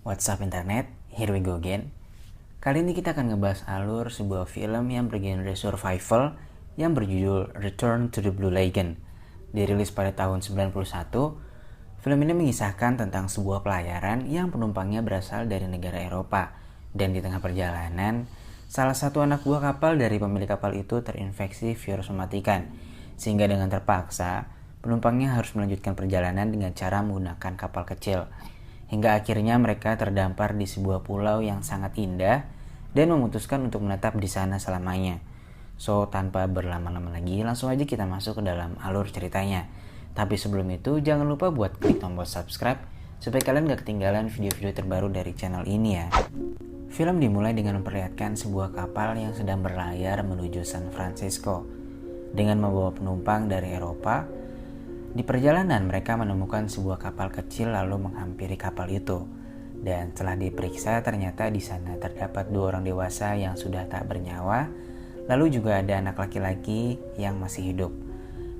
What's up internet, here we go again. Kali ini kita akan ngebahas alur sebuah film yang bergenre survival yang berjudul Return to the Blue Lagoon. Dirilis pada tahun 91, film ini mengisahkan tentang sebuah pelayaran yang penumpangnya berasal dari negara Eropa. Dan di tengah perjalanan, salah satu anak buah kapal dari pemilik kapal itu terinfeksi virus mematikan. Sehingga dengan terpaksa, penumpangnya harus melanjutkan perjalanan dengan cara menggunakan kapal kecil. Hingga akhirnya mereka terdampar di sebuah pulau yang sangat indah dan memutuskan untuk menetap di sana selamanya. So, tanpa berlama-lama lagi, langsung aja kita masuk ke dalam alur ceritanya. Tapi sebelum itu, jangan lupa buat klik tombol subscribe supaya kalian gak ketinggalan video-video terbaru dari channel ini ya. Film dimulai dengan memperlihatkan sebuah kapal yang sedang berlayar menuju San Francisco dengan membawa penumpang dari Eropa. Di perjalanan mereka menemukan sebuah kapal kecil lalu menghampiri kapal itu. Dan setelah diperiksa ternyata di sana terdapat 2 orang dewasa yang sudah tak bernyawa. Lalu juga ada anak laki-laki yang masih hidup.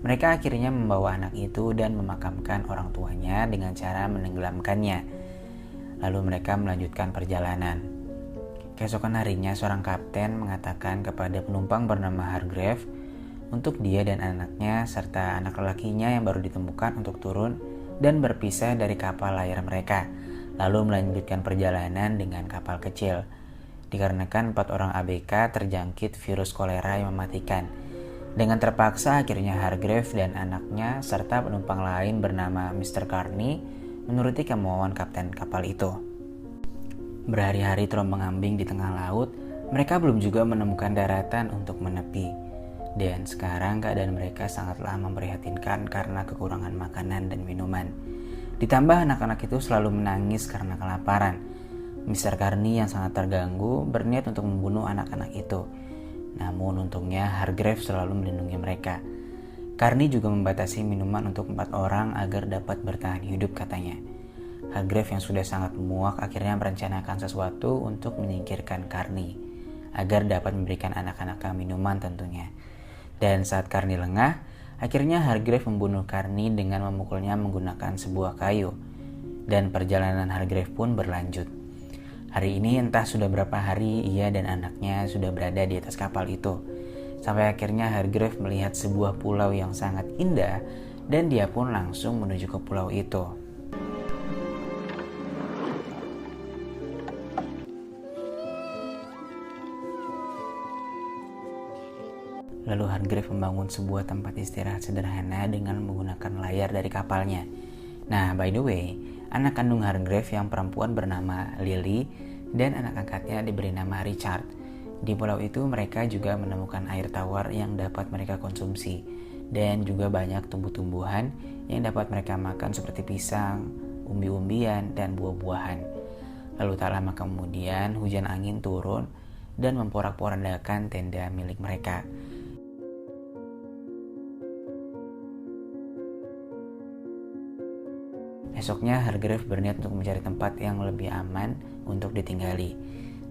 Mereka akhirnya membawa anak itu dan memakamkan orang tuanya dengan cara menenggelamkannya. Lalu mereka melanjutkan perjalanan. Keesokan harinya seorang kapten mengatakan kepada penumpang bernama Hargrave untuk dia dan anaknya serta anak lelakinya yang baru ditemukan untuk turun dan berpisah dari kapal layar mereka, lalu melanjutkan perjalanan dengan kapal kecil. Dikarenakan 4 orang ABK terjangkit virus kolera yang mematikan. Dengan terpaksa akhirnya Hargrave dan anaknya serta penumpang lain bernama Mr. Carney menuruti kemauan kapten kapal itu. Berhari-hari terombang-ambing di tengah laut, mereka belum juga menemukan daratan untuk menepi. Dan sekarang keadaan mereka sangatlah memprihatinkan karena kekurangan makanan dan minuman. Ditambah anak-anak itu selalu menangis karena kelaparan. Mr. Carney yang sangat terganggu berniat untuk membunuh anak-anak itu. Namun untungnya Hargrave selalu melindungi mereka. Carney juga membatasi minuman untuk 4 orang agar dapat bertahan hidup katanya. Hargrave yang sudah sangat muak akhirnya merencanakan sesuatu untuk menyingkirkan Carney agar dapat memberikan anak-anaknya minuman tentunya. Dan saat Carney lengah, akhirnya Hargrave membunuh Carney dengan memukulnya menggunakan sebuah kayu. Dan perjalanan Hargrave pun berlanjut. Hari ini entah sudah berapa hari ia dan anaknya sudah berada di atas kapal itu. Sampai akhirnya Hargrave melihat sebuah pulau yang sangat indah dan dia pun langsung menuju ke pulau itu. Lalu Hargrave membangun sebuah tempat istirahat sederhana dengan menggunakan layar dari kapalnya. Nah, by the way, anak kandung Hargrave yang perempuan bernama Lily dan anak angkatnya diberi nama Richard. Di pulau itu mereka juga menemukan air tawar yang dapat mereka konsumsi dan juga banyak tumbuh-tumbuhan yang dapat mereka makan seperti pisang, umbi-umbian, dan buah-buahan. Lalu tak lama kemudian hujan angin turun dan memporak-porandakan tenda milik mereka. Esoknya Hargrave berniat untuk mencari tempat yang lebih aman untuk ditinggali.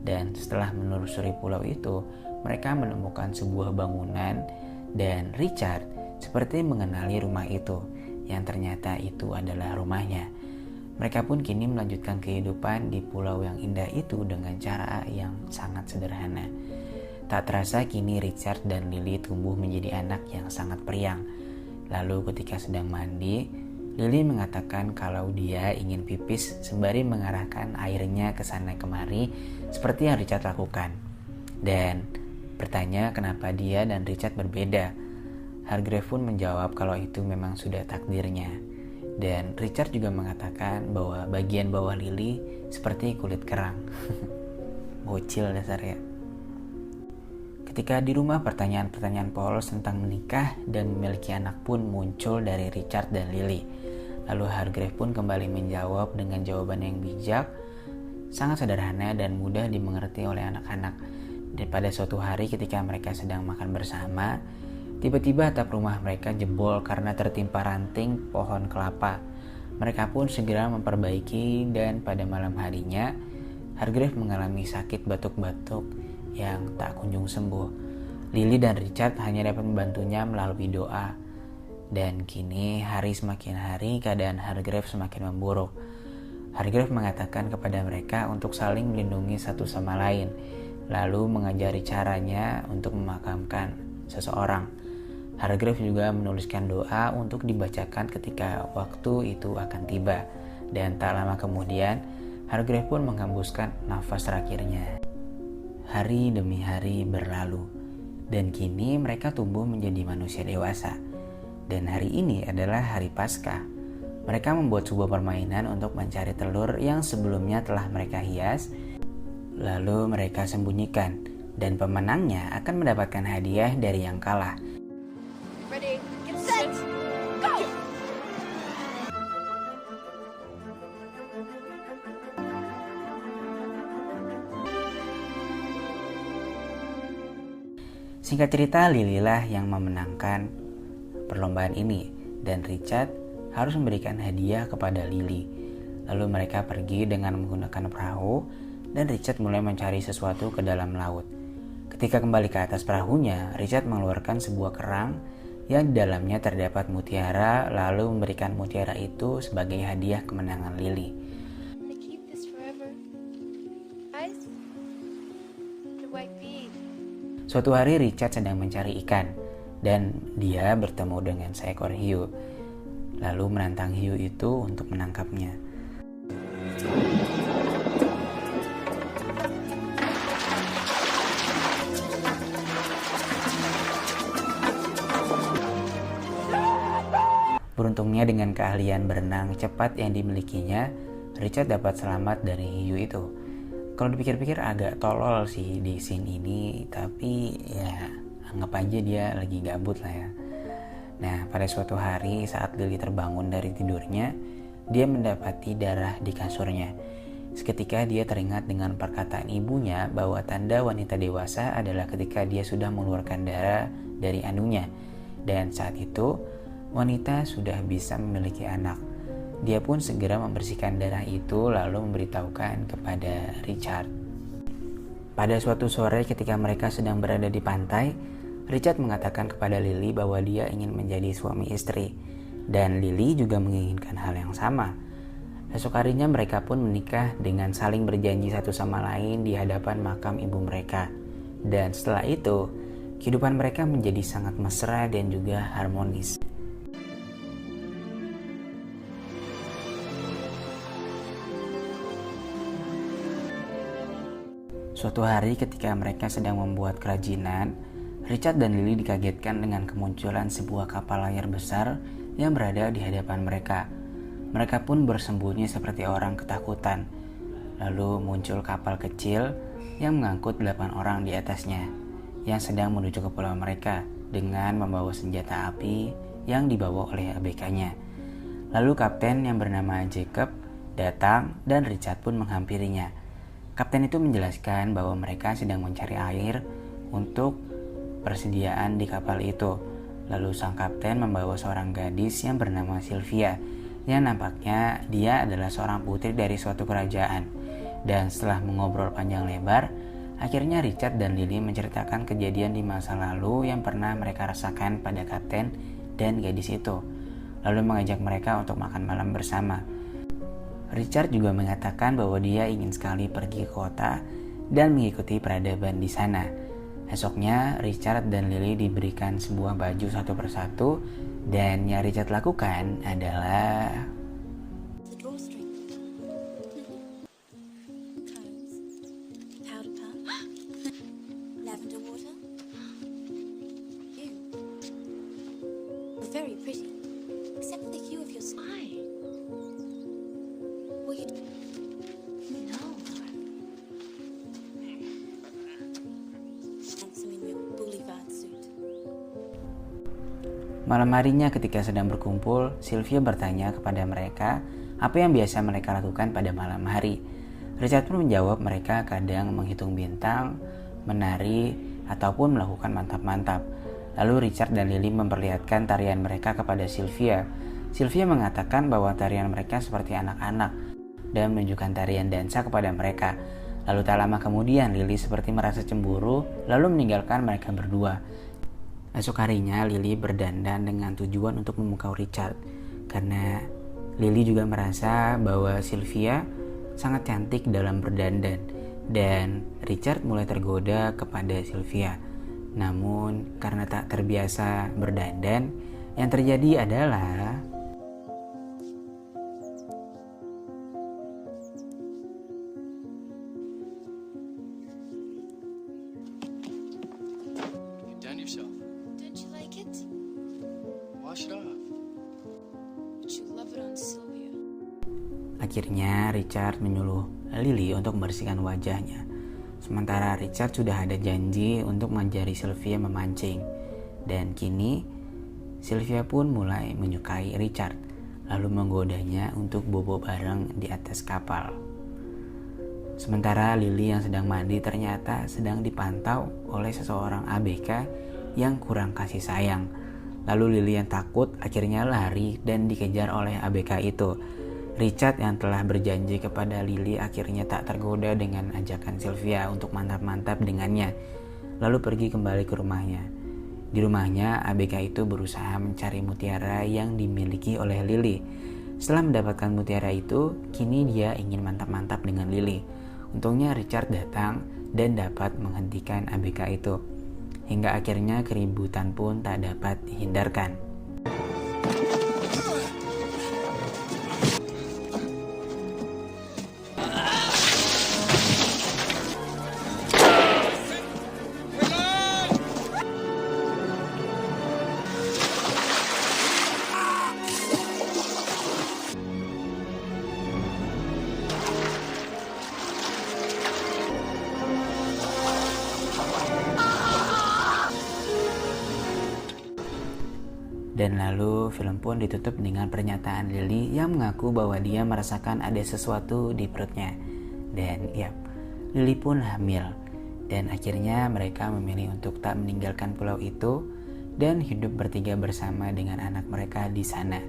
Dan setelah menelusuri pulau itu, mereka menemukan sebuah bangunan dan Richard seperti mengenali rumah itu, yang ternyata itu adalah rumahnya. Mereka pun kini melanjutkan kehidupan di pulau yang indah itu dengan cara yang sangat sederhana. Tak terasa kini Richard dan Lily tumbuh menjadi anak yang sangat periang. Lalu ketika sedang mandi, Lily mengatakan kalau dia ingin pipis sembari mengarahkan airnya ke sana kemari seperti yang Richard lakukan. Dan bertanya kenapa dia dan Richard berbeda. Hargrave pun menjawab kalau itu memang sudah takdirnya. Dan Richard juga mengatakan bahwa bagian bawah Lily seperti kulit kerang. Bocil dasarnya. Ketika di rumah pertanyaan-pertanyaan polos tentang menikah dan memiliki anak pun muncul dari Richard dan Lily. Lalu Hargrave pun kembali menjawab dengan jawaban yang bijak, sangat sederhana dan mudah dimengerti oleh anak-anak. Dan pada suatu hari ketika mereka sedang makan bersama, tiba-tiba atap rumah mereka jebol karena tertimpa ranting pohon kelapa. Mereka pun segera memperbaiki dan pada malam harinya, Hargrave mengalami sakit batuk-batuk yang tak kunjung sembuh. Lily dan Richard hanya dapat membantunya melalui doa. Dan kini hari semakin hari keadaan Hargrave semakin memburuk. Hargrave mengatakan kepada mereka untuk saling melindungi satu sama lain, lalu mengajari caranya untuk memakamkan seseorang. Hargrave juga menuliskan doa untuk dibacakan ketika waktu itu akan tiba, dan tak lama kemudian Hargrave pun menghembuskan nafas terakhirnya. Hari demi hari berlalu, dan kini mereka tumbuh menjadi manusia dewasa. Dan hari ini adalah hari Paskah. Mereka membuat sebuah permainan untuk mencari telur yang sebelumnya telah mereka hias, lalu mereka sembunyikan, dan pemenangnya akan mendapatkan hadiah dari yang kalah. Ready, get set, go! Singkat cerita, Lily lah yang memenangkan perlombaan ini, dan Richard harus memberikan hadiah kepada Lily. Lalu mereka pergi dengan menggunakan perahu, dan Richard mulai mencari sesuatu ke dalam laut. Ketika kembali ke atas perahunya, Richard mengeluarkan sebuah kerang yang di dalamnya terdapat mutiara, lalu memberikan mutiara itu sebagai hadiah kemenangan Lily. Suatu hari Richard sedang mencari ikan, dan dia bertemu dengan seekor hiu, lalu menantang hiu itu untuk menangkapnya. Beruntungnya dengan keahlian berenang cepat yang dimilikinya, Richard dapat selamat dari hiu itu. Kalau dipikir-pikir agak tolol sih di scene ini, tapi ya anggap aja dia lagi gabut lah ya. Nah, pada suatu hari saat Lily terbangun dari tidurnya, dia mendapati darah di kasurnya. Seketika dia teringat dengan perkataan ibunya bahwa tanda wanita dewasa adalah ketika dia sudah mengeluarkan darah dari anunya. Dan saat itu, wanita sudah bisa memiliki anak. Dia pun segera membersihkan darah itu lalu memberitahukan kepada Richard. Pada suatu sore ketika mereka sedang berada di pantai, Richard mengatakan kepada Lily bahwa dia ingin menjadi suami istri, dan Lily juga menginginkan hal yang sama. Esok harinya mereka pun menikah dengan saling berjanji satu sama lain di hadapan makam ibu mereka. Dan setelah itu, kehidupan mereka menjadi sangat mesra dan juga harmonis. Suatu hari ketika mereka sedang membuat kerajinan, Richard dan Lily dikagetkan dengan kemunculan sebuah kapal layar besar yang berada di hadapan mereka. Mereka pun bersembunyi seperti orang ketakutan. Lalu muncul kapal kecil yang mengangkut 8 orang di atasnya, yang sedang menuju ke pulau mereka dengan membawa senjata api yang dibawa oleh ABK-nya. Lalu kapten yang bernama Jacob datang dan Richard pun menghampirinya. Kapten itu menjelaskan bahwa mereka sedang mencari air untuk persediaan di kapal itu. Lalu sang kapten membawa seorang gadis yang bernama Sylvia, yang nampaknya dia adalah seorang putri dari suatu kerajaan. Dan setelah mengobrol panjang lebar, akhirnya Richard dan Lily menceritakan kejadian di masa lalu yang pernah mereka rasakan pada kapten dan gadis itu, lalu mengajak mereka untuk makan malam bersama. Richard juga mengatakan bahwa dia ingin sekali pergi ke kota dan mengikuti peradaban di sana. Esoknya, Richard dan Lily diberikan sebuah baju satu persatu, dan yang Richard lakukan adalah malam harinya ketika sedang berkumpul, Sylvia bertanya kepada mereka apa yang biasa mereka lakukan pada malam hari. Richard pun menjawab mereka kadang menghitung bintang, menari, ataupun melakukan mantap-mantap. Lalu Richard dan Lily memperlihatkan tarian mereka kepada Sylvia. Sylvia mengatakan bahwa tarian mereka seperti anak-anak dan menunjukkan tarian dansa kepada mereka. Lalu tak lama kemudian Lily seperti merasa cemburu lalu meninggalkan mereka berdua. Esok harinya Lily berdandan dengan tujuan untuk memukau Richard karena Lily juga merasa bahwa Sylvia sangat cantik dalam berdandan dan Richard mulai tergoda kepada Sylvia. Namun karena tak terbiasa berdandan, yang terjadi adalah You've done yourself. Don't you like it? Wash it off. But you love it on Sylvia. akhirnya Richard menyuruh Lily untuk membersihkan wajahnya. Sementara Richard sudah ada janji untuk mengajari Sylvia memancing. Dan kini Sylvia pun mulai menyukai Richard, lalu menggodanya untuk bobo bareng di atas kapal. Sementara Lily yang sedang mandi ternyata sedang dipantau oleh seseorang ABK yang kurang kasih sayang. Lalu Lily yang takut akhirnya lari dan dikejar oleh ABK itu. Richard yang telah berjanji kepada Lily akhirnya tak tergoda dengan ajakan Sylvia untuk mantap-mantap dengannya, lalu pergi kembali ke rumahnya. Di rumahnya, ABK itu berusaha mencari mutiara yang dimiliki oleh Lily. Setelah mendapatkan mutiara itu, kini dia ingin mantap-mantap dengan Lily. Untungnya Richard datang dan dapat menghentikan ABK itu. Hingga akhirnya keributan pun tak dapat dihindarkan. Dan lalu film pun ditutup dengan pernyataan Lily yang mengaku bahwa dia merasakan ada sesuatu di perutnya. Dan ya, Lily pun hamil. Dan akhirnya mereka memilih untuk tak meninggalkan pulau itu dan hidup bertiga bersama dengan anak mereka di sana.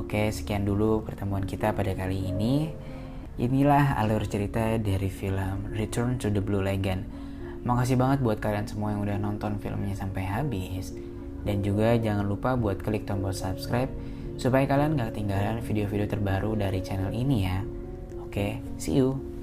Oke, sekian dulu pertemuan kita pada kali ini. Inilah alur cerita dari film Return to the Blue Lagoon. Makasih banget buat kalian semua yang udah nonton filmnya sampai habis. Dan juga jangan lupa buat klik tombol subscribe supaya kalian gak ketinggalan video-video terbaru dari channel ini ya. Oke, see you.